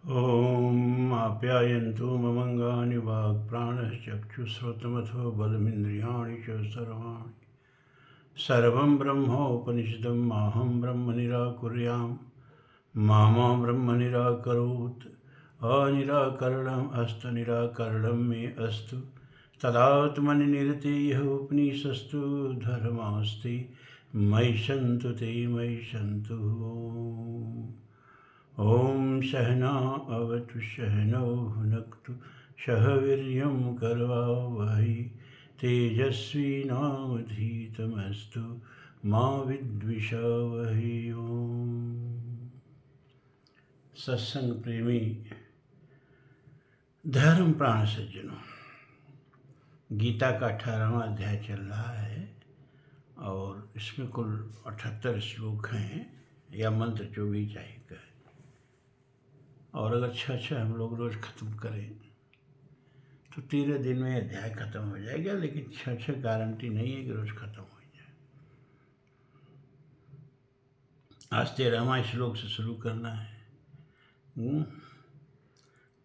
ॐ आप्यायन्तु ममङ्गानि वाक्प्राणश्चक्षुश्रोत्रमथो बलमिन्द्रियाणि च सर्वाणि सर्वं ब्रह्मोपनिषदं माहं ब्रह्म निराकुर्यां मा ब्रह्म निराकरोत् अनिराकरणम् अस्तु निराकरणं मे अस्तु तदात्मनिर्तेयः उपनिषस्तु धर्मास्ति मयि सन्तु ते मयि सन्तु। ॐ सहना अवतु सहनौ भुनक्तु सह वीर्यं करवावहै तेजस्विनावधीतमस्तु मा विद्विषावहै। सत्संग प्रेमी धर्म प्राण सज्जनों, गीता का 18वां अध्याय चल रहा है और इसमें कुल 78 श्लोक हैं या मंत्र जो भी चाहिए। और अगर 6 हम लोग रोज़ ख़त्म करें तो 13 दिन में अध्याय ख़त्म हो जाएगा, लेकिन 6 गारंटी नहीं है कि रोज़ ख़त्म हो जाए। आज 13वां श्लोक से शुरू करना है।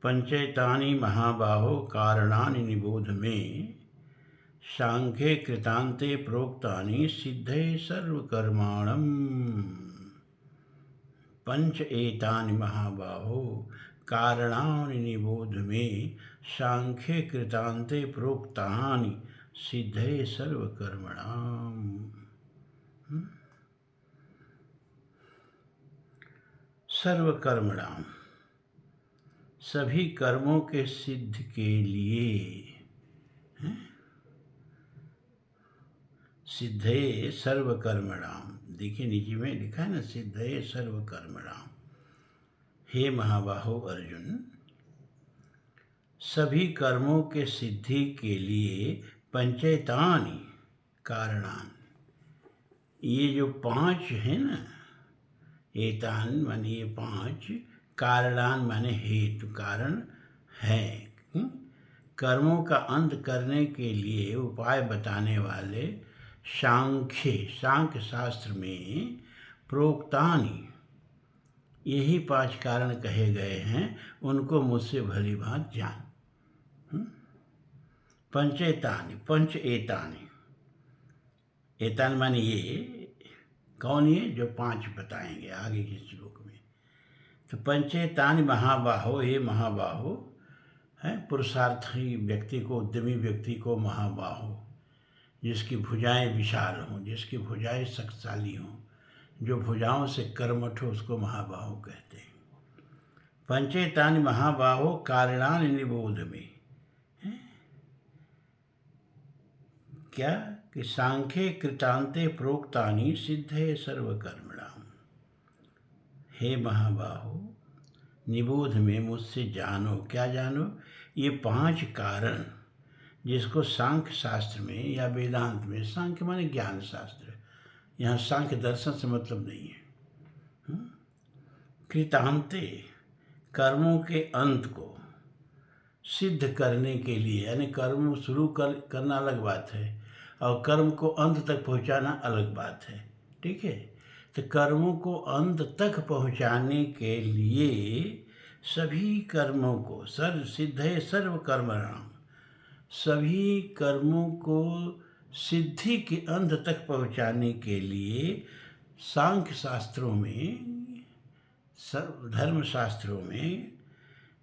पंचैतानि महाबाहो कारणानि निबोध मे सांख्ये कृतान्ते प्रोक्तानि सिद्धे सर्वकर्माणम्। पंच एतानि महाबाहो कारणानि निबोध मे सांख्ये कृतान्ते प्रोक्तानि सिद्धे सर्वकर्मणाम्। सर्वकर्मणाम, सभी कर्मों के सिद्ध के लिए। सिद्धे सर्वकर्मणाम, देखिए नीचे में लिखा है ना, सिद्धे सर्वकर्मणाम। हे महाबाहो अर्जुन, सभी कर्मों के सिद्धि के लिए पंचैतानि कारणान, ये जो 5 है ना, एतान माने ये 5, कारणान माने हेतु, कारण है। कर्मों का अंत करने के लिए उपाय बताने वाले सांख्य शास्त्र में प्रोक्तानि, यही 5 कारण कहे गए हैं, उनको मुझसे भली भांत जान। पंचेतानि, पंच एतानि, एतान माने ये कौन, ये जो 5 बताएंगे आगे के श्लोक में। तो पंचेतानि महाबाहो, ये महाबाहो है, पुरुषार्थी व्यक्ति को, उद्यमी व्यक्ति को महाबाहो, जिसकी भुजाएं विशाल हों, जिसकी भुजाएं शक्तिशाली हों, जो भुजाओं से कर्मठ हो, उसको महाबाहो कहते हैं। पंचेतानि महाबाहो कारणानि निबोध में, क्या कि सांख्ये कृतान्ते प्रोक्तानि सिद्धे सर्वकर्मणाम। हे महाबाहो, निबोध में मुझसे जानो, क्या जानो, ये 5 कारण जिसको सांख्य शास्त्र में या वेदांत में, सांख्य माने ज्ञान शास्त्र, यहाँ सांख्य दर्शन से मतलब नहीं है। कृतांते, कर्मों के अंत को सिद्ध करने के लिए, यानी कर्म शुरू करना अलग बात है और कर्म को अंत तक पहुँचाना अलग बात है, ठीक है। तो कर्मों को अंत तक पहुँचाने के लिए सभी कर्मों को, सिद्धे सर्वकर्मणाम, सभी कर्मों को सिद्धि के अंत तक पहुँचाने के लिए सांख्य शास्त्रों में, धर्म शास्त्रों में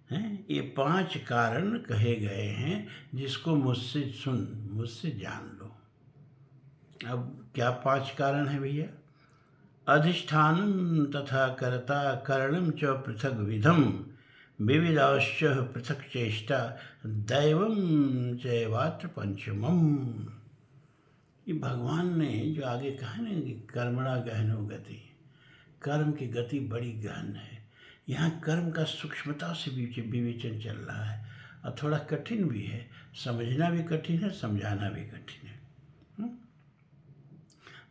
ये 5 कारण कहे गए हैं, जिसको मुझसे सुन, मुझसे जान लो। अब क्या 5 कारण है भैया? अधिष्ठानम तथा कर्ता करणम च पृथक विधम विविधाश्च पृथक चेष्टा दैवम चैवात्र पंचमम। ये भगवान ने जो आगे कहा ना कि कर्मणा गहनो गति, कर्म की गति बड़ी गहन है। यहाँ कर्म का सूक्ष्मता से विवेचन चल रहा है और थोड़ा कठिन भी है, समझना भी कठिन है, समझाना भी कठिन है।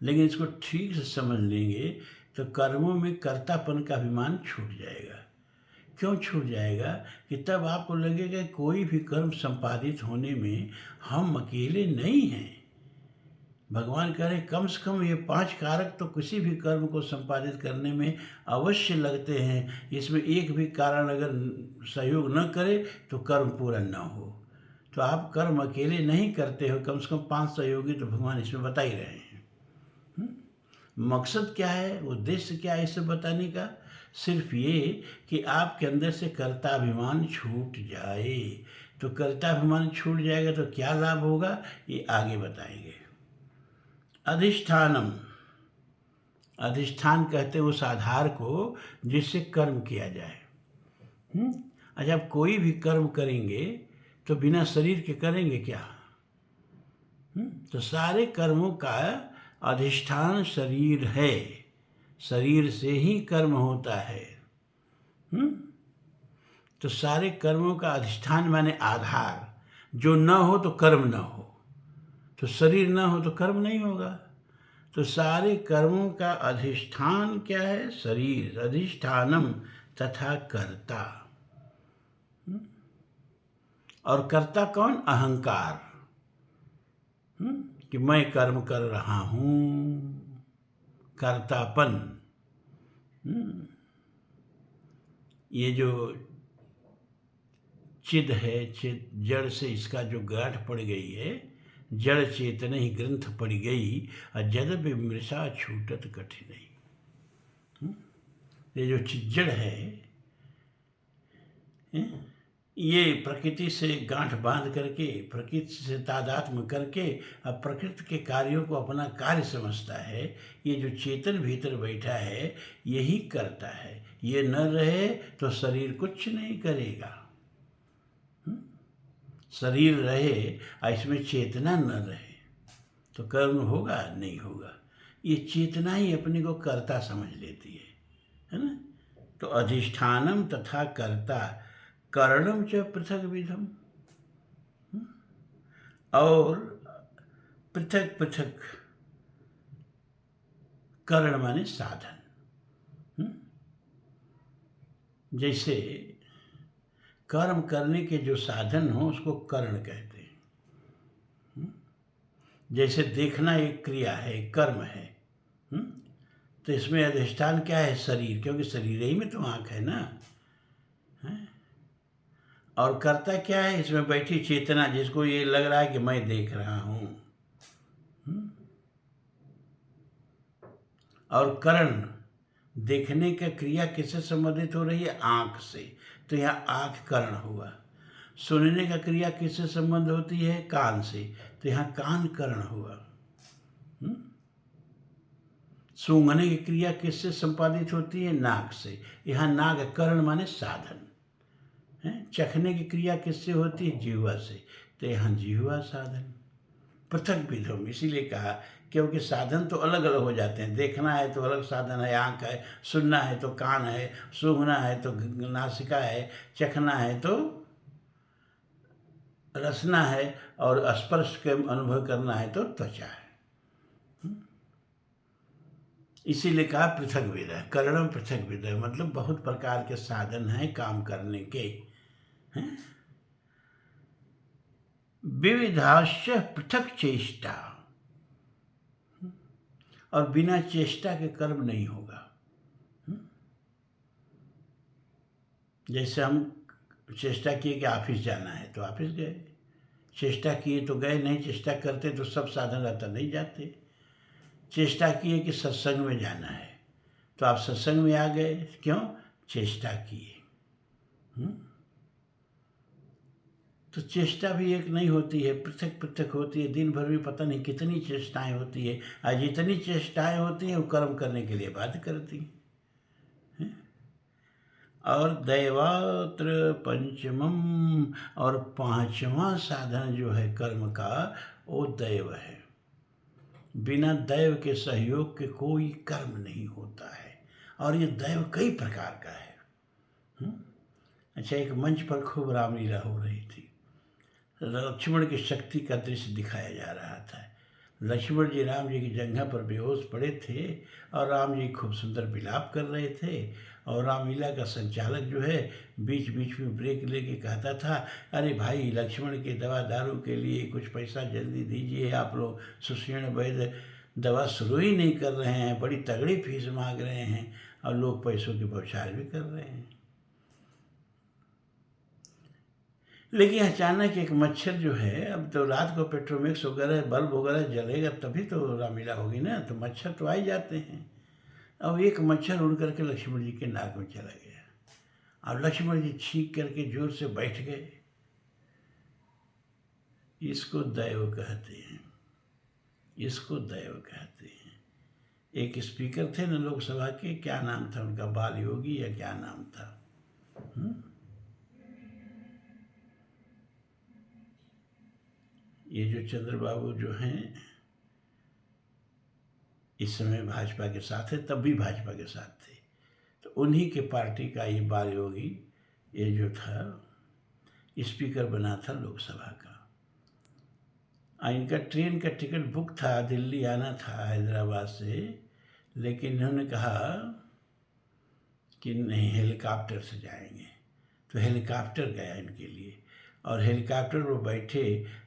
लेकिन इसको ठीक से समझ लेंगे तो कर्मों में कर्तापन का अभिमान छूट जाएगा। क्यों छूट जाएगा? कि तब आपको लगेगा कोई भी कर्म संपादित होने में हम अकेले नहीं हैं, भगवान कह रहे कम से कम ये 5 कारक तो किसी भी कर्म को संपादित करने में अवश्य लगते हैं। इसमें एक भी कारण अगर सहयोग न करे तो कर्म पूरा न हो। तो आप कर्म अकेले नहीं करते हो, कम से कम 5 सहयोगी तो भगवान इसमें बता ही रहे हैं। मकसद क्या है, उद्देश्य क्या है इसे बताने का? सिर्फ ये कि आपके अंदर से कर्ताभिमान छूट जाए। तो कर्ताभिमान छूट जाएगा तो क्या लाभ होगा, ये आगे बताएंगे। अधिष्ठानम, अधिष्ठान कहते हैं उस आधार को जिससे कर्म किया जाए। अच्छा, आप कोई भी कर्म करेंगे तो बिना शरीर के करेंगे क्या? तो सारे कर्मों का अधिष्ठान शरीर है, शरीर से ही कर्म होता है। तो सारे कर्मों का अधिष्ठान माने आधार, जो न हो तो कर्म न हो, तो शरीर न हो तो कर्म नहीं होगा। तो सारे कर्मों का अधिष्ठान क्या है? शरीर। अधिष्ठानम तथा कर्ता। और कर्ता कौन? अहंकार, कि मैं कर्म कर रहा हूं, कर्तापन। ये जो चिद है, चिद जड़ से इसका जो गांठ पड़ गई है, जड़ चेतन ही ग्रंथ पड़ गई, जद विमृषा छूटत कठिन। ये जो चिज्जड़ है, ये प्रकृति से गांठ बांध करके, प्रकृति से तादात्म्य करके अब प्रकृति के कार्यों को अपना कार्य समझता है। ये जो चेतन भीतर बैठा है यही करता है। ये न रहे तो शरीर कुछ नहीं करेगा। शरीर रहे, इसमें चेतना न रहे तो कर्म होगा? नहीं होगा। ये चेतना ही अपने को कर्ता समझ लेती है ना। तो अधिष्ठानम तथा कर्ता, करणम च पृथक विधम, और पृथक पृथक। करण माने साधन। जैसे कर्म करने के जो साधन हो उसको करण कहते हैं। जैसे देखना एक क्रिया है, कर्म है। तो इसमें अधिष्ठान क्या है? शरीर, क्योंकि शरीर ही में तो आँख है ना। और कर्ता क्या है? इसमें बैठी चेतना, जिसको ये लग रहा है कि मैं देख रहा हूं। और करण, देखने का क्रिया किससे संबंधित हो रही है? आँख से, तो यहाँ आँख करण हुआ। सुनने का क्रिया किससे संबंध होती है? कान से, तो यहाँ कान करण हुआ। सूंघने की क्रिया किससे संपादित होती है? नाक से, यहाँ नाक करण माने साधन। चखने की क्रिया किससे होती है? जिह्वा से, तो यहाँ जिह्वा साधन। पृथक विधम इसीलिए कहा क्योंकि साधन तो अलग अलग हो जाते हैं। देखना है तो अलग साधन है, आँख है। सुनना है तो कान है। सूंघना है तो नासिका है। चखना है तो रसना है। और स्पर्श के अनुभव करना है तो त्वचा है। इसीलिए कहा पृथक विध है। करणम पृथक विध है, मतलब बहुत प्रकार के साधन हैं काम करने के। विविधाश्च पृथक चेष्टा, और बिना चेष्टा के कर्म नहीं होगा। जैसे हम चेष्टा किए कि ऑफिस जाना है तो ऑफिस गए, चेष्टा किए तो गए, नहीं चेष्टा करते तो सब साधन रहता नहीं जाते। चेष्टा किए कि सत्संग में जाना है तो आप सत्संग में आ गए, क्यों? चेष्टा किए। तो चेष्टा भी एक नहीं होती है, पृथक पृथक होती है। दिन भर में पता नहीं कितनी चेष्टाएं होती है, और जितनी चेष्टाएं होती हैं वो कर्म करने के लिए बाध्य करती हैं। और दैवात्र पंचमम, और 5वां साधन जो है कर्म का, वो दैव है। बिना दैव के सहयोग के कोई कर्म नहीं होता है। और ये दैव कई प्रकार का है। अच्छा, एक मंच पर खूब रामलीला हो रही थी। लक्ष्मण की शक्ति का दृश्य दिखाया जा रहा था। लक्ष्मण जी राम जी की जंघा पर बेहोश पड़े थे और राम जी खूब सुंदर विलाप कर रहे थे। और रामलीला का संचालक जो है बीच बीच में ब्रेक लेके कहता था, अरे भाई लक्ष्मण के दवा दारू के लिए कुछ पैसा जल्दी दीजिए, आप लोग सुषेण वैद्य दवा शुरू ही नहीं कर रहे हैं, बड़ी तगड़ी फीस मांग रहे हैं और लोग पैसों की बौछार भी कर रहे हैं। लेकिन अचानक एक मच्छर जो है, अब तो रात को पेट्रोमिक्स वगैरह बल्ब वगैरह जलेगा तभी तो रामलीला होगी ना, तो मच्छर तो आ ही जाते हैं। अब एक मच्छर उड़ करके लक्ष्मण जी के नाक में चला गया और लक्ष्मण जी छींक करके जोर से बैठ गए। इसको दैव कहते हैं, इसको दैव कहते हैं। एक स्पीकर थे ना लोकसभा के, क्या नाम था उनका, बाल योगी या क्या नाम था। ये जो चंद्रबाबू जो हैं इस समय भाजपा के साथ है, तब भी भाजपा के साथ थे, तो उन्हीं के पार्टी का ये बाल योगी ये जो था स्पीकर बना था लोकसभा का। इनका ट्रेन का टिकट बुक था, दिल्ली आना था हैदराबाद से, लेकिन इन्होंने कहा कि नहीं हेलीकॉप्टर से जाएंगे, तो हेलीकॉप्टर गया इनके लिए और हेलीकॉप्टर वो बैठे,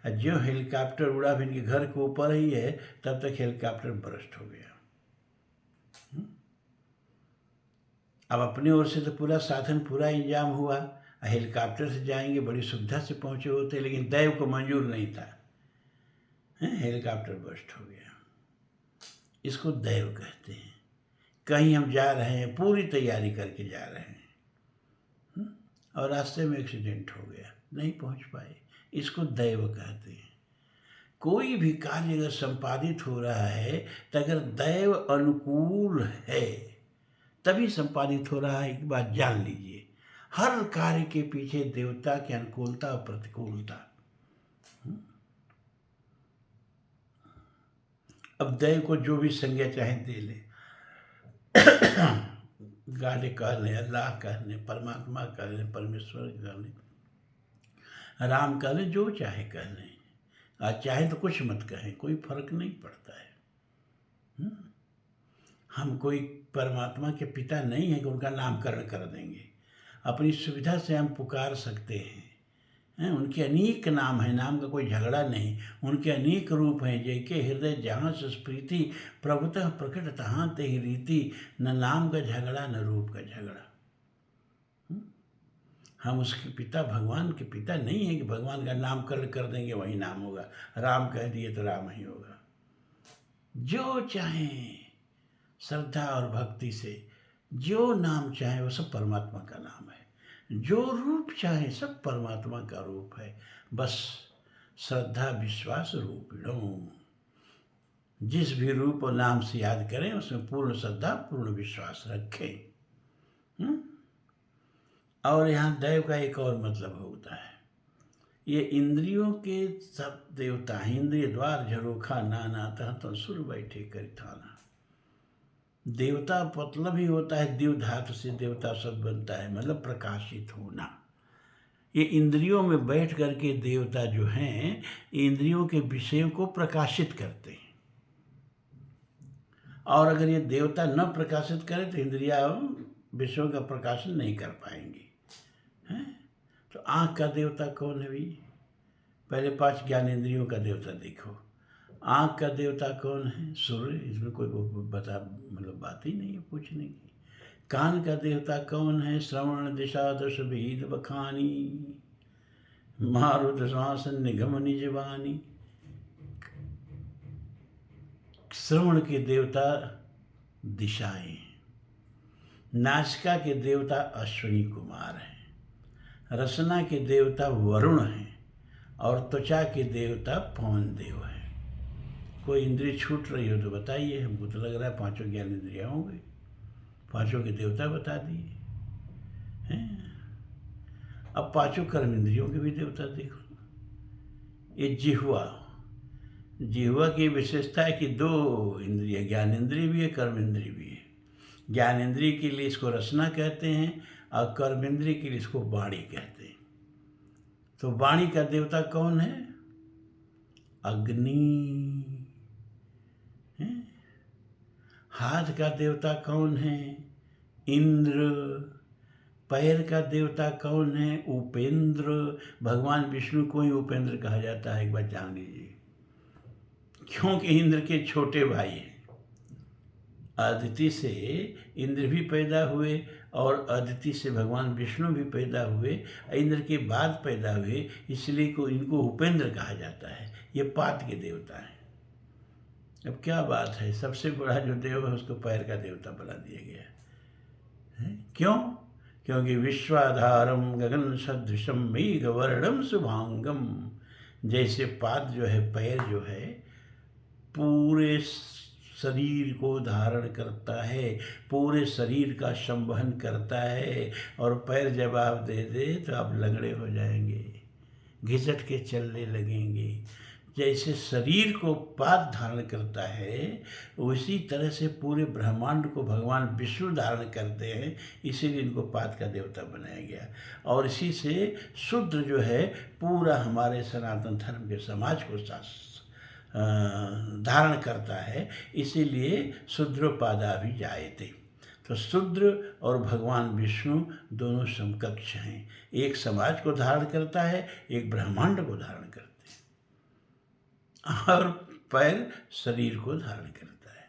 जो हेलीकॉप्टर उड़ा भी इनके घर के ऊपर ही है, तब तक हेलीकॉप्टर बरस्ट हो गया। अब अपनी ओर से तो पूरा साधन पूरा इंतजाम हुआ, हेलीकॉप्टर से जाएंगे, बड़ी सुविधा से पहुंचे होते, लेकिन दैव को मंजूर नहीं था, हेलीकॉप्टर बरस्ट हो गया। इसको दैव कहते हैं। कहीं हम जा रहे हैं, पूरी तैयारी करके जा रहे हैं और रास्ते में एक्सीडेंट हो गया, नहीं पहुंच पाए, इसको दैव कहते हैं। कोई भी कार्य अगर संपादित हो रहा है तो अगर दैव अनुकूल है तभी संपादित हो रहा है, एक बात जान लीजिए। हर कार्य के पीछे देवता की अनुकूलता और प्रतिकूलता। अब दैव को जो भी संज्ञा चाहे दे ले, गाने कह लें, अल्लाह कह लें, परमात्मा कह लें, परमेश्वर कह लें, राम कह लें, जो चाहे कह लें, आज चाहे तो कुछ मत कहें, कोई फर्क नहीं पड़ता है। हम कोई परमात्मा के पिता नहीं है कि उनका नामकरण कर देंगे। अपनी सुविधा से हम पुकार सकते हैं, उनके अनेक नाम हैं, नाम का कोई झगड़ा नहीं, उनके अनेक रूप हैं। जय के हृदय जहाँ सुस्प्रीति, प्रभुतः प्रकट तहाँ ते ही रीति, न नाम का झगड़ा न रूप का झगड़ा। हम उसके पिता, भगवान के पिता नहीं है कि भगवान का नामकरण कर देंगे वही नाम होगा, राम कह दिए तो राम ही होगा। जो चाहें श्रद्धा और भक्ति से जो नाम चाहे वो सब परमात्मा का नाम है, जो रूप चाहे सब परमात्मा का रूप है। बस श्रद्धा विश्वास रूपिणों, जिस भी रूप और नाम से याद करें उसमें पूर्ण श्रद्धा पूर्ण विश्वास रखें। और यहाँ दैव का एक और मतलब होता है, ये इंद्रियों के सब देवता हैं। इंद्रिय द्वार झरोखा नाना तह तो सुर बैठे कर थाना। देवता मतलब ही होता है, दिव धातु से देवता शब्द बनता है, मतलब प्रकाशित होना। ये इंद्रियों में बैठ करके देवता जो हैं इंद्रियों के विषयों को प्रकाशित करते हैं, और अगर ये देवता न प्रकाशित करें तो इंद्रिया विषयों का प्रकाशन नहीं कर पाएंगी। तो आँख का देवता कौन है भी? पहले 5 ज्ञानेंद्रियों का देवता देखो। आँख का देवता कौन है? सूर्य। इसमें कोई मतलब बात ही नहीं है पूछने की। कान का देवता कौन है? श्रवण दिशा दश भेद बखानी, मारुत श्वास निगम निजवानी। श्रवण के देवता दिशाएं। नासिका के देवता अश्विनी कुमार हैं। रसना के देवता वरुण हैं और त्वचा के देवता पवन देव हैं। कोई इंद्रिय छूट रही हो तो बताइए, हमको तो लग रहा है 5 ज्ञान इंद्रियाँ होंगी, 5 के देवता बता दिए हैं। अब 5 कर्म इंद्रियों के भी देवता देखो। ये जिह्वा, जिह्वा की विशेषता है कि 2 इंद्रिय, ज्ञान इंद्रिय भी है, कर्म इंद्रिय भी है। ज्ञान इंद्रिय के लिए इसको रसना कहते हैं और कर्म इंद्रिय के लिए इसको वाणी कहते हैं। तो वाणी का देवता कौन है? अग्नि। हाथ का देवता कौन है? इंद्र। पैर का देवता कौन है? उपेंद्र। भगवान विष्णु को ही उपेंद्र कहा जाता है, एक बात जान लीजिए, क्योंकि इंद्र के छोटे भाई हैं। अदिति से इंद्र भी पैदा हुए और अदिति से भगवान विष्णु भी पैदा हुए, इंद्र के बाद पैदा हुए, इसलिए इनको उपेंद्र कहा जाता है। ये पात के देवता हैं। अब क्या बात है, सबसे बड़ा जो देव है उसको पैर का देवता बना दिया गया है। क्यों? क्योंकि विश्वाधारम गगन सदृशम मेघवर्णम शुभांगम। जैसे पाद जो है, पैर जो है, पूरे शरीर को धारण करता है, पूरे शरीर का संवहन करता है, और पैर जब आप दे दे तो आप लंगड़े हो जाएंगे, घिसट के चलने लगेंगे। जैसे शरीर को पाद धारण करता है, उसी तरह से पूरे ब्रह्मांड को भगवान विष्णु धारण करते हैं, इसीलिए इनको पाद का देवता बनाया गया। और इसी से शूद्र जो है पूरा हमारे सनातन धर्म के समाज को धारण करता है, इसीलिए शूद्रोपादा भी जायते। तो शूद्र और भगवान विष्णु दोनों समकक्ष हैं। एक समाज को धारण करता है, एक ब्रह्मांड को धारण करता है, और पैर शरीर को धारण करता है।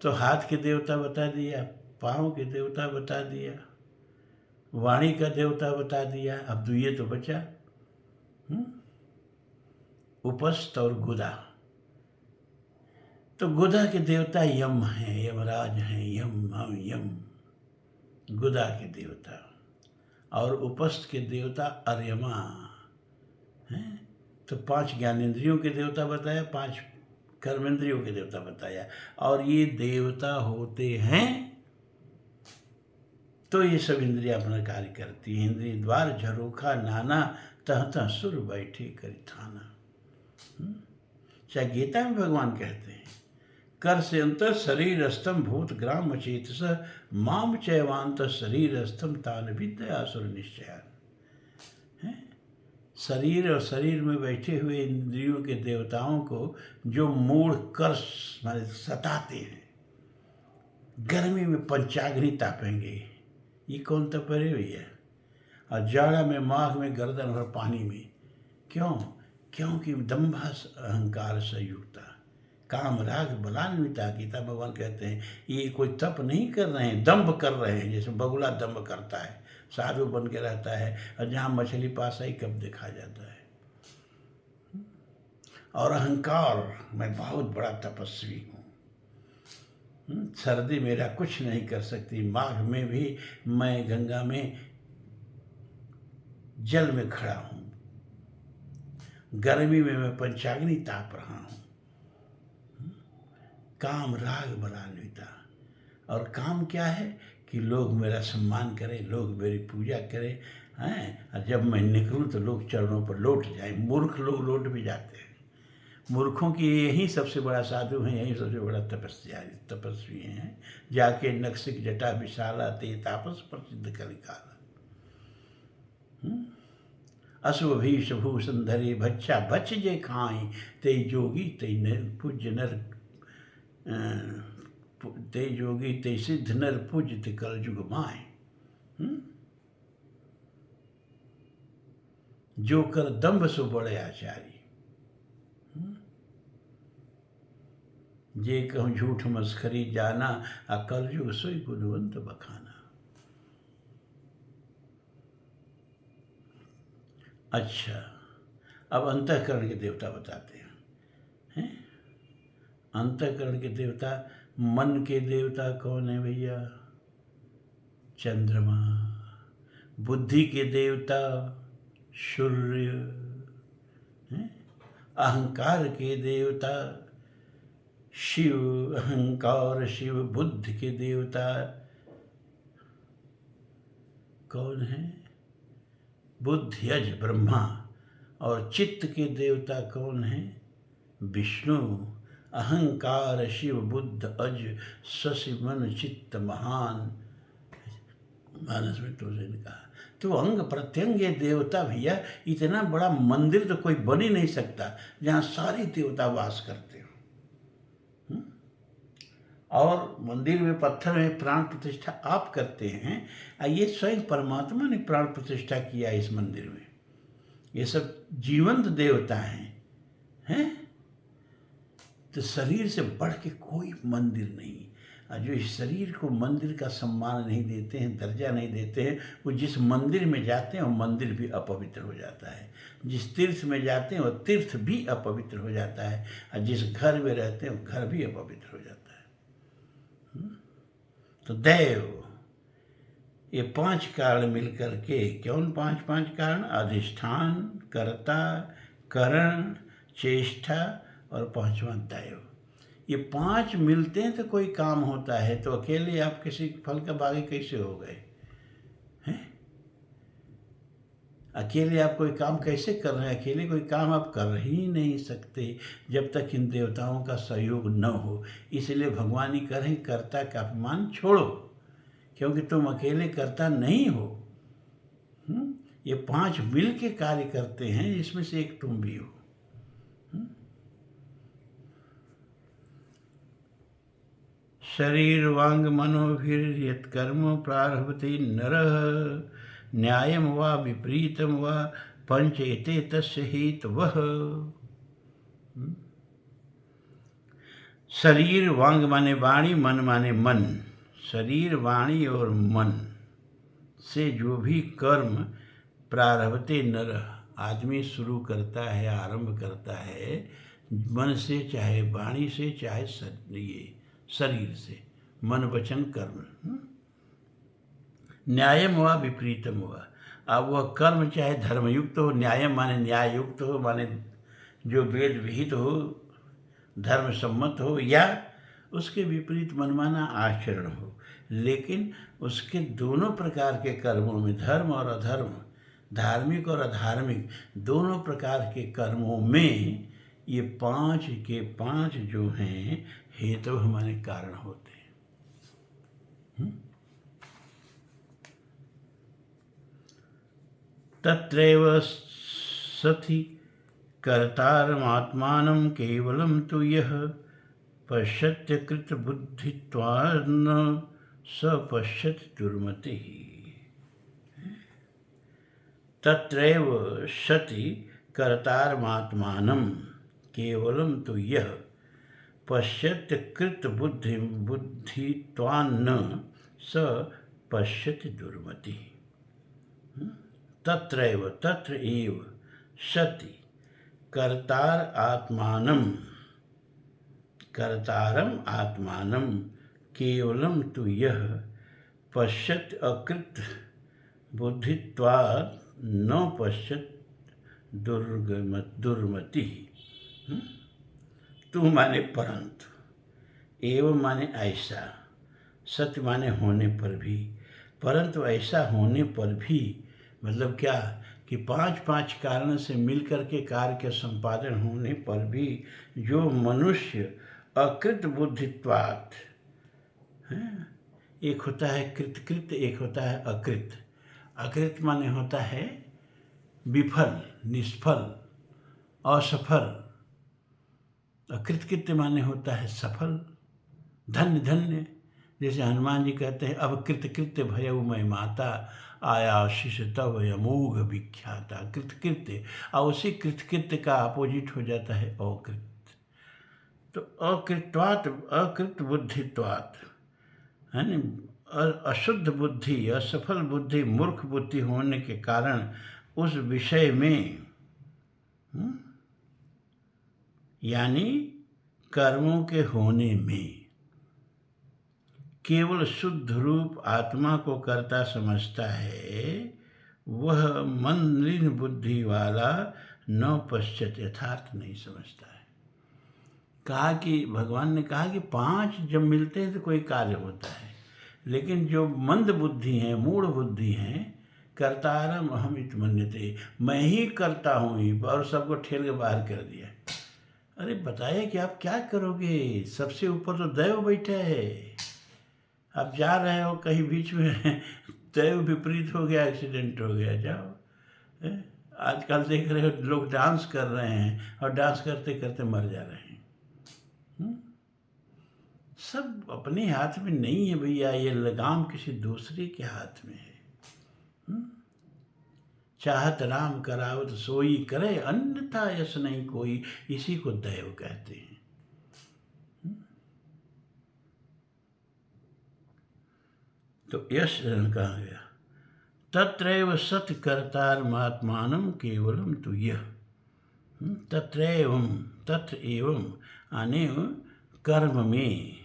तो हाथ के देवता बता दिया, पाँव के देवता बता दिया, वाणी का देवता बता दिया, अब ये तो बचा उपस्थ और गुदा। तो गुदा के देवता यम हैं, यमराज हैं, यम गुदा के देवता। और उपस्थ के देवता अर्यमा हैं। तो 5 ज्ञानेंद्रियों के देवता बताया, 5 कर्मेंद्रियों के देवता बताया। और ये देवता होते हैं तो ये सब इंद्रियां अपना कार्य करती हैं। इंद्रिय द्वार झरोखा नाना, तह तह सुर बैठे करी थाना। चाहे गीता में भगवान कहते हैं, कर से अंतर शरीरस्थम भूत ग्राम चेतस माम चैवांत शरीरस्थम तान विद्यासुर निश्चय। शरीर और शरीर में बैठे हुए इंद्रियों के देवताओं को जो मूढ़ कर्ष माने सताते हैं, गर्मी में पंचाग्नि तापेंगे, ये कौन तपरे हुई है? और जाड़ा में माघ में गर्दन और पानी में, क्यों? क्योंकि दंभा अहंकार संयुक्ता काम राग बलान्विता। गीता भगवान कहते हैं ये कोई तप नहीं कर रहे हैं, दंभ कर रहे हैं। जैसे बगुला दंभ करता है, साधु बन के रहता है, और जहाँ मछली पास आई कब देखा जाता है। और अहंकार, मैं बहुत बड़ा तपस्वी हूँ, सर्दी मेरा कुछ नहीं कर सकती, माघ में भी मैं गंगा में जल में खड़ा हूँ, गर्मी में मैं पंचाग्नि ताप रहा हूँ। काम राग बलान्विता। और काम क्या है कि लोग मेरा सम्मान करें, लोग मेरी पूजा करें, हैं। और जब मैं निकलूँ तो लोग चरणों पर लौट जाएं। मूर्ख लोग लौट भी जाते हैं। मूर्खों की यही सबसे बड़ा साधु हैं, यही सबसे बड़ा तपस्वी हैं। जाके नक्सिक जटा विशाला ते तापस प्रसिद्ध कलिकाला। अशुभ भीष भूषण धरे भच्छा बच जे खाए, ते जोगी ते पूज्य नर, ते जोगी ते सिद्ध नर पूज्य ते कल जुग माए। जो कर दम्भ सो बड़े आचारी, जे कहूँ झूठ मस्खरी जाना, अकल युग सोई गुणवंत बखाना। अच्छा, अब अंतःकरण के देवता बताते हैं। अंतःकरण के देवता, मन के देवता कौन है भैया? चंद्रमा। बुद्धि के देवता सूर्य। अहंकार के देवता शिव। अहंकार शिव। बुद्धि के देवता कौन है? बुद्धि अज ब्रह्मा। और चित्त के देवता कौन है? विष्णु। अहंकार शिव बुद्ध अज शशि मन चित्त महान। मानस में तो कहा। तो अंग प्रत्यंग ये देवता भैया, इतना बड़ा मंदिर तो कोई बन ही नहीं सकता जहाँ सारे देवता वास करते हो। और मंदिर में पत्थर में प्राण प्रतिष्ठा आप करते हैं, ये स्वयं परमात्मा ने प्राण प्रतिष्ठा किया इस मंदिर में। ये सब जीवंत देवता हैं। तो शरीर से बढ़ के कोई मंदिर नहीं। और जो इस शरीर को मंदिर का सम्मान नहीं देते हैं, दर्जा नहीं देते हैं, वो जिस मंदिर में जाते हैं वो मंदिर भी अपवित्र हो जाता है। जिस तीर्थ में जाते हैं वो तीर्थ भी अपवित्र हो जाता है। और जिस घर में रहते हैं वो घर भी अपवित्र हो जाता है। तो दैव, ये 5 कारण मिलकर के, कौन 5 कारण? अधिष्ठान, कर्ता, करण, चेष्टा और 5वां दैव। ये 5 मिलते हैं तो कोई काम होता है। तो अकेले आप किसी फल का बागी कैसे हो गए हैं? अकेले आप कोई काम कैसे कर रहे हैं? अकेले कोई काम आप कर ही नहीं सकते जब तक इन देवताओं का सहयोग न हो। इसलिए भगवान ही करें, कर्ता का अपमान छोड़ो, क्योंकि तुम अकेले कर्ता नहीं हो। ये 5 मिल के कार्य करते हैं, इसमें से एक तुम भी हो। शरीर वांग मनोभिर यत् कर्म प्रारभते नरः न्यायम वा विपरीतम वा पंच एते तस्य हेतवः। शरीर, वांग माने वाणी, मन माने मन। शरीर, वाणी और मन से जो भी कर्म प्रारभते नरः, आदमी शुरू करता है, आरंभ करता है, मन से चाहे वाणी से चाहे शरीर से, मन वचन कर्म, न्यायम हुआ विपरीतम हुआ। अब वह कर्म चाहे धर्मयुक्त हो, न्यायम माने न्याय युक्त हो, माने जो वेद विहित हो, धर्म सम्मत हो, या उसके विपरीत मनमाना आचरण हो, लेकिन उसके दोनों प्रकार के कर्मों में, धर्म और अधर्म, धार्मिक और अधार्मिक दोनों प्रकार के कर्मों में ये 5 के 5 जो हैं हेतु हमारे कारण होते हैं। तत्रैव सति कर्तारमात्मानं केवलं तु यः पश्यत्य कृतबुद्धित्वान्न स पश्यति दुर्मतिः। तत्रैव सति कर्तारमात्मानं केवलं तु यः पश्यत्य कृतबुद्धित्वान्न स पश्यति दुर्मतिः। तत्रैव, तत्र एव, सति कर्तार आत्मानं, कर्तारम आत्मानं केवलं तु यः पश्यत् अकृत बुद्धित्वात् न पश्यत् दुर्मतिः। तु माने परंतु, एव माने ऐसा, सत्य माने होने पर भी, परंतु ऐसा होने पर भी, मतलब क्या कि 5 कारण से मिलकर के कार्य के संपादन होने पर भी जो मनुष्य अकृत बुद्धित्वात्, एक होता है कृतकृत, एक होता है अकृत। अकृत माने होता है विफल, निष्फल, असफल। अकृतकृत्य माने होता है सफल, धन्य धन्य। जैसे हनुमान जी कहते हैं, अब कृतकृत्य भयउ मैं माता, आया शिष तव अमोघ विख्याता। कृतकृत्य, और उसी कृतकृत्य का अपोजिट हो जाता है अकृत। तो अकृत्वात्, अकृत बुद्धित्वात्, है न, अशुद्ध बुद्धि, असफल बुद्धि, मूर्ख बुद्धि होने के कारण उस विषय में, यानी कर्मों के होने में केवल शुद्ध रूप आत्मा को कर्ता समझता है, वह मलिन बुद्धि वाला न पश्चात यथार्थ नहीं समझता है। कहा कि भगवान ने कहा कि 5 जब मिलते हैं तो कोई कार्य होता है, लेकिन जो मंद बुद्धि हैं, मूढ़ बुद्धि हैं, कर्तारम अहम इत मन्यते, मैं ही करता हूँ, और सबको ठेल के बाहर कर दिया। अरे बताइए कि आप क्या करोगे? सबसे ऊपर तो दैव बैठा है। आप जा रहे हो कहीं, बीच में दैव विपरीत हो गया, एक्सीडेंट हो गया, जाओ। आजकल देख रहे हो लोग डांस कर रहे हैं और डांस करते करते मर जा रहे हैं। सब अपने हाथ में नहीं है भैया, ये लगाम किसी दूसरे के हाथ में है। चाहत राम करावत सोई करे, अन्यथा यश नहीं कोई, इसी को दैव कहते हैं। तो यश कहा गया, तत्रैव सत कर्तारमात्मानं केवलम तु यह। तत्रैवं, तत्र एवं आने कर्म में,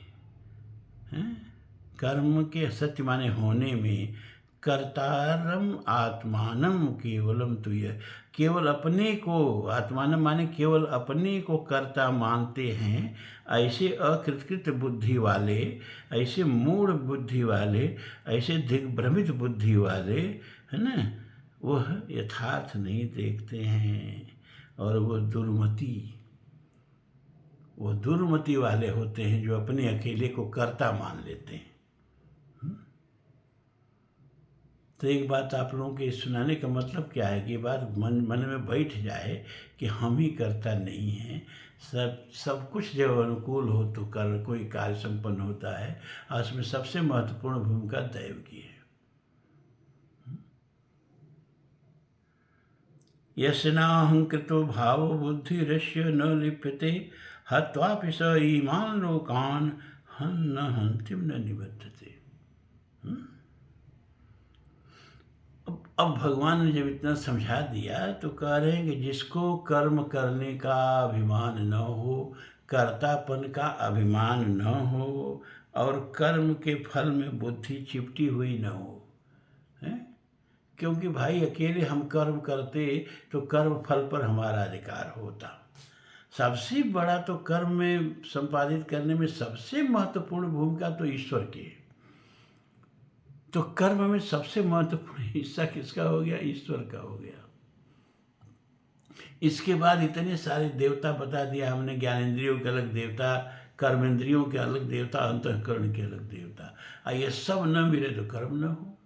कर्म के सत्य माने होने में, कर्तारम आत्मानम केवलम तुय, केवल अपने को, आत्मानम माने केवल अपने को कर्ता मानते हैं, ऐसे अकृतकृत बुद्धि वाले, ऐसे मूढ़ बुद्धि वाले, ऐसे दिग्भ्रमित बुद्धि वाले, है ना, वह यथार्थ नहीं देखते हैं। और वो दुर्मति वाले होते हैं जो अपने अकेले को कर्ता मान लेते हैं। तो एक बात आप लोगों के सुनाने का मतलब क्या है कि ये बात मन में बैठ जाए कि हम ही कर्ता नहीं हैं। सब कुछ जब अनुकूल हो तो कोई कार्य संपन्न होता है, और उसमें सबसे महत्वपूर्ण भूमिका दैव की है। यस्नाहंकृतो भाव बुद्धिरस्य न लिप्यते, हत्वापि स ईमान लोकान न हंतिम न निबद्धते। अब भगवान ने जब इतना समझा दिया तो कह रहे हैं कि जिसको कर्म करने का अभिमान न हो, कर्तापन का अभिमान न हो, और कर्म के फल में बुद्धि चिपटी हुई न हो, है? क्योंकि भाई अकेले हम कर्म करते तो कर्म फल पर हमारा अधिकार होता। सबसे बड़ा तो कर्म में संपादित करने में सबसे महत्वपूर्ण भूमिका तो ईश्वर की है। तो कर्म में सबसे महत्वपूर्ण हिस्सा किसका हो गया? ईश्वर का हो गया। इसके बाद इतने सारे देवता बता दिया हमने, ज्ञानेंद्रियों के अलग देवता, कर्मेंद्रियों के अलग देवता, अंतःकरण के अलग देवता। और ये सब न मिले तो कर्म न हो,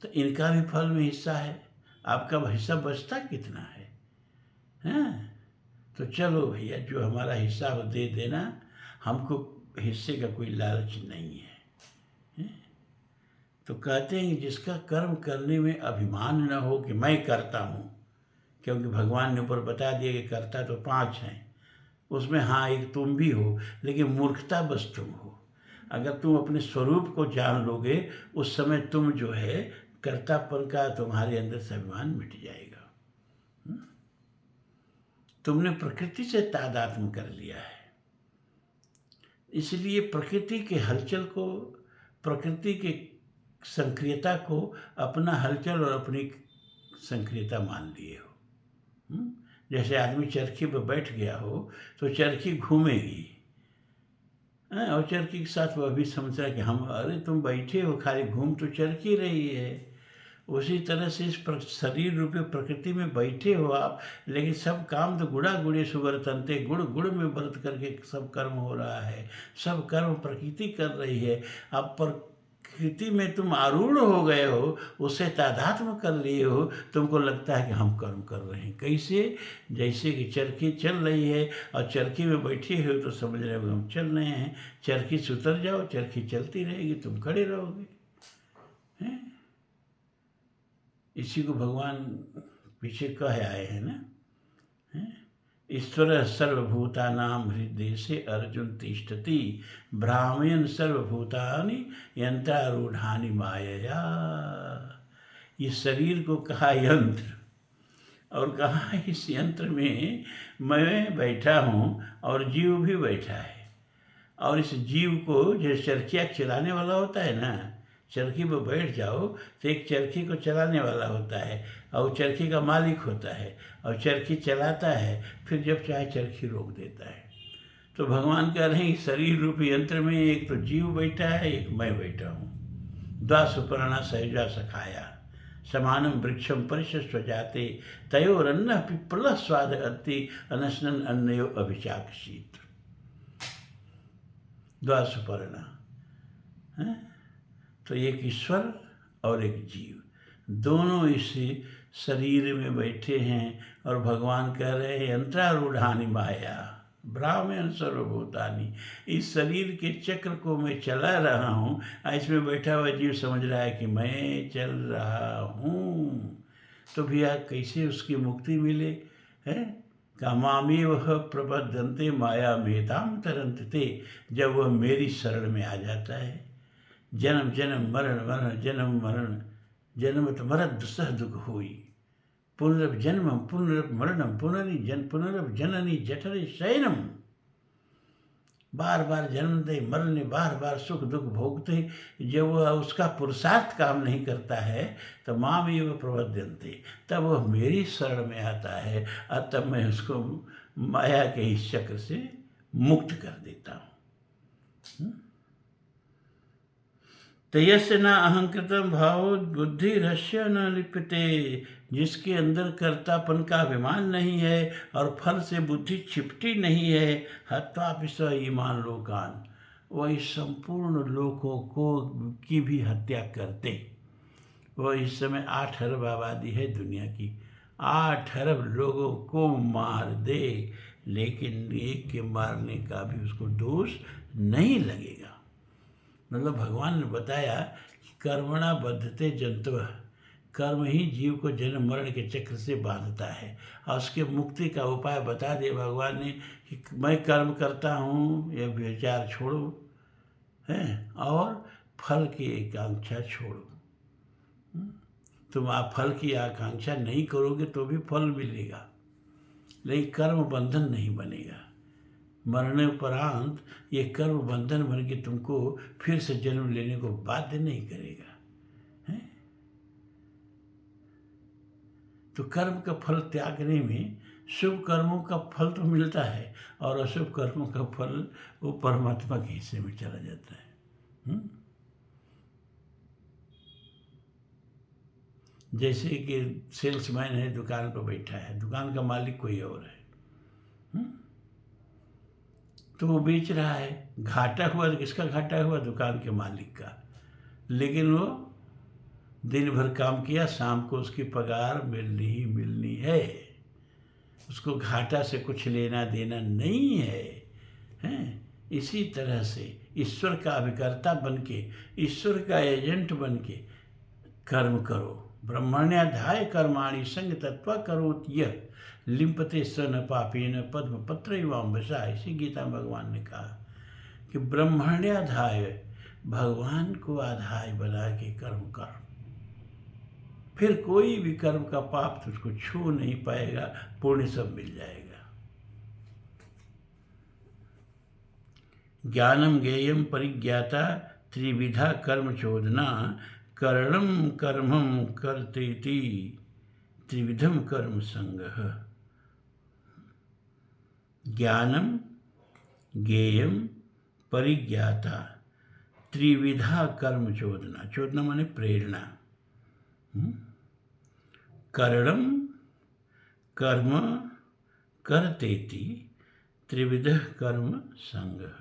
तो इनका भी फल में हिस्सा है। आपका हिस्सा बचता कितना है, हैं? तो चलो भैया, जो हमारा हिस्सा हो दे देना, हमको हिस्से का कोई लालच नहीं है। तो कहते हैं कि जिसका कर्म करने में अभिमान न हो कि मैं करता हूँ, क्योंकि भगवान ने ऊपर बता दिया कि कर्ता तो 5 हैं, उसमें हाँ एक तुम भी हो, लेकिन मूर्खता बस तुम हो। अगर तुम अपने स्वरूप को जान लोगे, उस समय तुम जो है कर्तापन का तुम्हारे अंदर से अभिमान मिट जाएगा। तुमने प्रकृति से तादात्म्य कर लिया है, इसलिए प्रकृति के हलचल को, प्रकृति के सक्रियता को अपना हलचल और अपनी सक्रियता मान लिए हो। जैसे आदमी चरखी पर बैठ गया हो तो चरखी घूमेगी, और चरखी के साथ वह भी समझ रहा है कि हम, अरे तुम बैठे हो, खाली घूम तो चरखी रही है। उसी तरह से इस शरीर रूपी प्रकृति में बैठे हो आप, लेकिन सब काम तो गुड़ा गुड़े सुगर तंते, गुड़ गुड़ में व्रत करके सब कर्म हो रहा है, सब कर्म प्रकृति कर रही है। अब प्रकृति में तुम आरूढ़ हो गए हो, उससे तादात्म्य कर लिए हो, तुमको लगता है कि हम कर्म कर रहे हैं। कैसे? जैसे कि चरखी चल रही है और चरखी में बैठे हो तो समझ रहे हो हम चल रहे हैं। चरखी से उतर जाओ, चरखी चलती रहेगी, तुम खड़े रहोगे, हैं? इसी को भगवान पीछे कह आए हैं ना, ईश्वर सर्वभूतानां हृदय से अर्जुन तिष्ठति, भ्रामयन् सर्वभूतानि यंत्रारूढ़ानि मायया। ये शरीर को कहा यंत्र, और कहा इस यंत्र में मैं बैठा हूँ और जीव भी बैठा है। और इस जीव को जो चरखिया चलाने वाला होता है ना, चरखी पर बैठ जाओ तो एक चरखी को चलाने वाला होता है, और चरखी का मालिक होता है, और चरखी चलाता है, फिर जब चाहे चरखी रोक देता है। तो भगवान कह रहे हैं शरीर रूपी यंत्र में एक तो जीव बैठा है, एक मैं बैठा हूँ। द्वासुपर्णा सहजा सखाया समानम वृक्षम परिशस्व जाते, तयोरन्न पिप्पल स्वाद अति अनशनन अन्नयो अभिचाक्षित। द्वासुपर्णा, तो एक ईश्वर और एक जीव, दोनों इस शरीर में बैठे हैं। और भगवान कह रहे हैं यंत्रारूढ़ानि माया, ब्राह्मण सर्वभूतानि। इस शरीर के चक्र को मैं चला रहा हूँ, इसमें बैठा हुआ जीव समझ रहा है कि मैं चल रहा हूँ। तो भैया कैसे उसकी मुक्ति मिले? है कामामी वह प्रबद्धन्ते माया मेताम तरंते। जब वह मेरी शरण में आ जाता है, जन्म जन्म मरण मरण जन्म मरण जन्मत मरद सह दुख हुई, पुनरभ जन्म पुनरभ मरणम पुनरभ जननी जठरे शयनम। बार बार जन्मते मरने, बार बार सुख दुख भोगते। जब वह उसका पुरुषार्थ काम नहीं करता है तो माम एव प्रबध्यन्ते, तब वह मेरी शरण में आता है और तब मैं उसको माया के इस चक्र से मुक्त कर देता हूँ। तयस्य न अहंकृतम भाव बुद्धि रहस्य न लिप्यते। जिसके अंदर कर्तापन का अभिमान नहीं है और फल से बुद्धि छिपटी नहीं है, हत्वा विश्व ईमान लोकान, वही संपूर्ण लोकों को की भी हत्या करते। वह इस समय 8 अरब आबादी है दुनिया की, 8 अरब लोगों को मार दे, लेकिन एक के मारने का भी उसको दोष नहीं लगेगा। मतलब भगवान ने बताया कि कर्मणा बद्धते जंतवः, कर्म ही जीव को जन्म मरण के चक्र से बांधता है। और उसके मुक्ति का उपाय बता दिया भगवान ने कि मैं कर्म करता हूँ, यह विचार छोड़ो है, और फल की आकांक्षा छोड़ो। तुम आप फल की आकांक्षा नहीं करोगे तो भी फल मिलेगा, लेकिन कर्म बंधन नहीं बनेगा। मरने उपरांत ये कर्म बंधन बन के तुमको फिर से जन्म लेने को बाध्य नहीं करेगा, है? तो कर्म का फल त्यागने में शुभ कर्मों का फल तो मिलता है और अशुभ कर्मों का फल वो परमात्मा के हिस्से में चला जाता है। जैसे कि सेल्समैन है, दुकान पर बैठा है, दुकान का मालिक कोई और है, तो वो बेच रहा है, घाटा हुआ तो किसका घाटा हुआ? दुकान के मालिक का। लेकिन वो दिन भर काम किया, शाम को उसकी पगार मिलनी ही मिलनी है, उसको घाटा से कुछ लेना देना नहीं है, हैं? इसी तरह से ईश्वर का अभिकर्ता बन के, ईश्वर का एजेंट बन के कर्म करो। ब्रह्मण्याध्याय कर्माणि संग तत्व करोत यह लिम्पते स न पापेन पद्म पत्र एवं। इसी गीता भगवान ने कहा कि ब्रह्मण्याध्याय, भगवान को आधार बना के कर्म कर, फिर कोई भी कर्म का पाप तुझको छू नहीं पाएगा, पुण्य सब मिल जाएगा। ज्ञानम ज्ञेयम परिज्ञाता त्रिविधा कर्म चोदना, करणम कर्मम कर्तेति त्रिविधम कर्म संगः। ज्ञानम ज्ञेयम परिज्ञाता त्रिविधा कर्म चोदना, चोदना माने प्रेरणा, करणम कर्म कर्तेति त्रिविध कर्म संगः।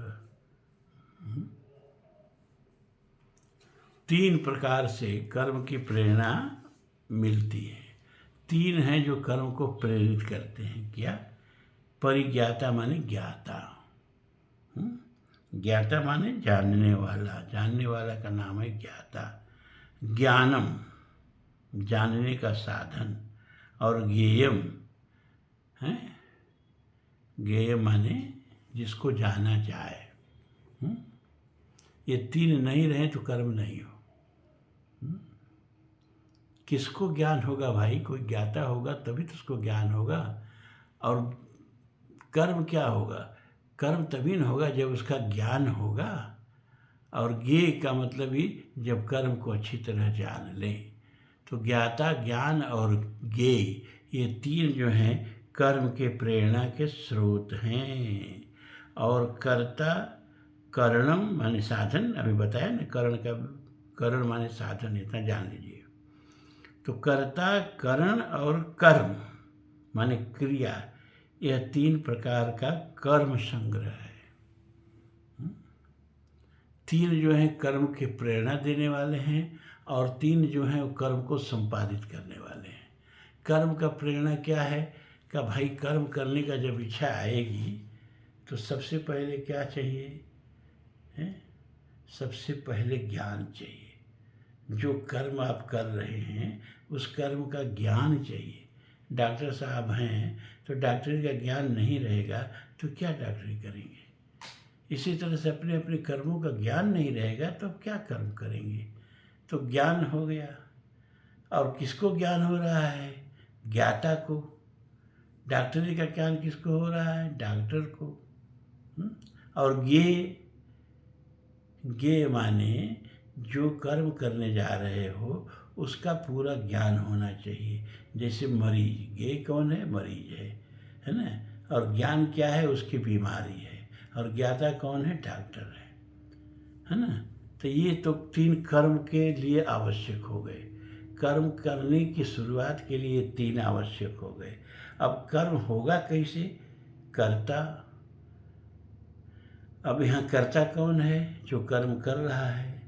3 प्रकार से कर्म की प्रेरणा मिलती है। 3 हैं जो कर्म को प्रेरित करते हैं। क्या? परिज्ञाता माने ज्ञाता, ज्ञाता माने जानने वाला, जानने वाला का नाम है ज्ञाता। ज्ञानम जानने का साधन, और ज्ञेयम है, ज्ञेय माने जिसको जाना जाए। ये 3 नहीं रहे तो कर्म नहीं हो। किसको ज्ञान होगा भाई? कोई ज्ञाता होगा तभी तो उसको ज्ञान होगा। और कर्म क्या होगा? कर्म तभी न होगा जब उसका ज्ञान होगा। और ज्ञेय का मतलब ही जब कर्म को अच्छी तरह जान ले। तो ज्ञाता, ज्ञान और ज्ञेय, ये 3 जो हैं कर्म के प्रेरणा के स्रोत हैं। और कर्ता, करणम माने साधन, अभी बताया ना, करण माने साधन, इतना जान लीजिए। तो कर्ता, करण और कर्म माने क्रिया, यह 3 प्रकार का कर्म संग्रह है। 3 जो हैं कर्म की प्रेरणा देने वाले हैं और 3 जो हैं वो कर्म को संपादित करने वाले हैं। कर्म का प्रेरणा क्या है? कि भाई कर्म करने का जब इच्छा आएगी तो सबसे पहले क्या चाहिए है? सबसे पहले ज्ञान चाहिए। जो कर्म आप कर रहे हैं उस कर्म का ज्ञान चाहिए। डॉक्टर साहब हैं तो डॉक्टरी का ज्ञान नहीं रहेगा तो क्या डॉक्टरी करेंगे। इसी तरह से अपने अपने कर्मों का ज्ञान नहीं रहेगा तो अब क्या कर्म करेंगे। तो ज्ञान हो गया। और किसको ज्ञान हो रहा है? ज्ञाता को। डॉक्टरी का ज्ञान किसको हो रहा है? डॉक्टर को। और ज्ञेय माने जो कर्म करने जा रहे हो उसका पूरा ज्ञान होना चाहिए। जैसे मरीज, ज्ञेय कौन है? मरीज है ना। और ज्ञान क्या है? उसकी बीमारी है। और ज्ञाता कौन है? डॉक्टर है ना। तो ये तो 3 कर्म के लिए आवश्यक हो गए। कर्म करने की शुरुआत के लिए 3 आवश्यक हो गए। अब कर्म होगा कैसे? कर्ता। अब यहाँ कर्ता कौन है? जो कर्म कर रहा है।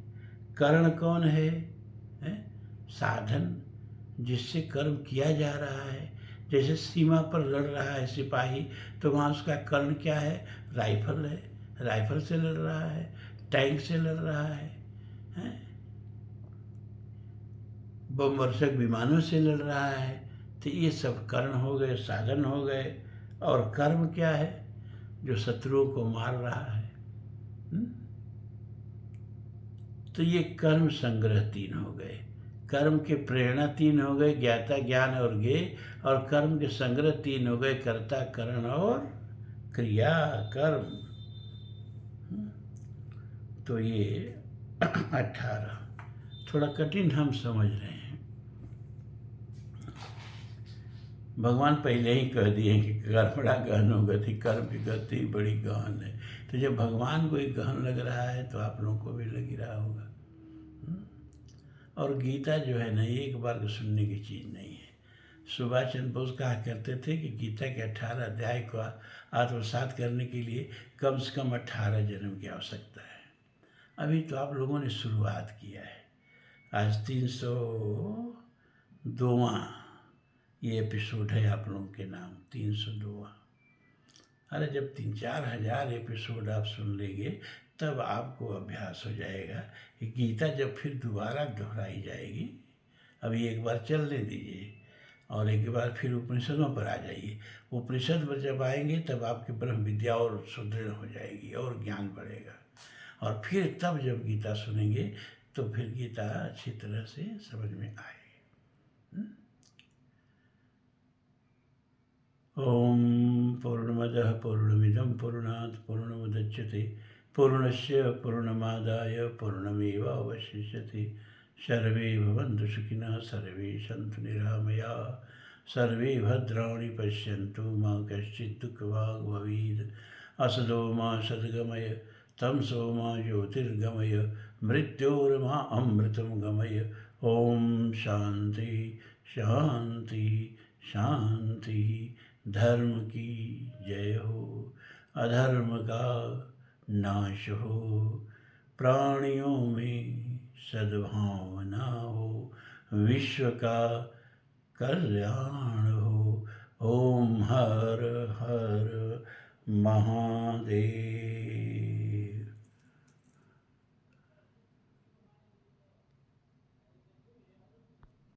करण कौन है? साधन जिससे कर्म किया जा रहा है। जैसे सीमा पर लड़ रहा है सिपाही तो वहाँ उसका कर्ण क्या है? राइफल है। राइफल से लड़ रहा है, टैंक से लड़ रहा है, बम वर्षक विमानों से लड़ रहा है। तो ये सब कर्ण हो गए, साधन हो गए। और कर्म क्या है? जो शत्रुओं को मार रहा है। तो ये कर्म संग्रह 3 हो गए। कर्म के प्रेरणा 3 हो गए, ज्ञाता, ज्ञान और ज्ञेय। और कर्म के संग्रह 3 हो गए, कर्ता, करण और क्रिया, कर्म। तो ये 18 थोड़ा कठिन हम समझ रहे हैं। भगवान पहले ही कह दिए कि कर्मणा गहनो गति, कर्म की गति बड़ी गहन है। तो जब भगवान को एक गहन लग रहा है तो आप लोगों को भी लग ही रहा होगा। और गीता जो है ना, एक बार को सुनने की चीज़ नहीं है। सुभाष चंद्र बोस कहा करते थे कि गीता के 18 अध्याय को आत्मसात करने के लिए कम से कम 18 जन्म की आवश्यकता है। अभी तो आप लोगों ने शुरुआत किया है। आज 302वां ये एपिसोड है आप लोगों के नाम, 302वां। अरे जब 3-4 हज़ार एपिसोड आप सुन लेंगे तब आपको अभ्यास हो जाएगा कि गीता जब फिर दोबारा दोहराई जाएगी। अभी एक बार चलने दीजिए और एक बार फिर उपनिषदों पर आ जाइए। उपनिषद पर जब आएंगे तब आपकी ब्रह्म विद्या और सुदृढ़ हो जाएगी और ज्ञान बढ़ेगा। और फिर तब जब गीता सुनेंगे तो फिर गीता अच्छी तरह से समझ में आएगी। ओम पूर्णमदः पूर्णमिदं पूर्णात् पूर्णमुदच्यते पूर्णस्य पूर्णमादाय पूर्णमेवावशिष्यते। सर्वे भवन्तु सुखिनः, सर्वे सन्तु निरामयाः, सर्वे भद्राणि पश्यन्तु मा कश्चित् दुःखभाग् भवेत्। असतो मा सद्गमय, तमसो मा ज्योतिर्गमय, मृत्योर्मा अमृतं गमय। ओम शांति शांति शांति। धर्म की जय हो, अधर्म का नाश हो, प्राणियों में सद्भावना हो, विश्व का कल्याण हो। ओम हर हर महादेव।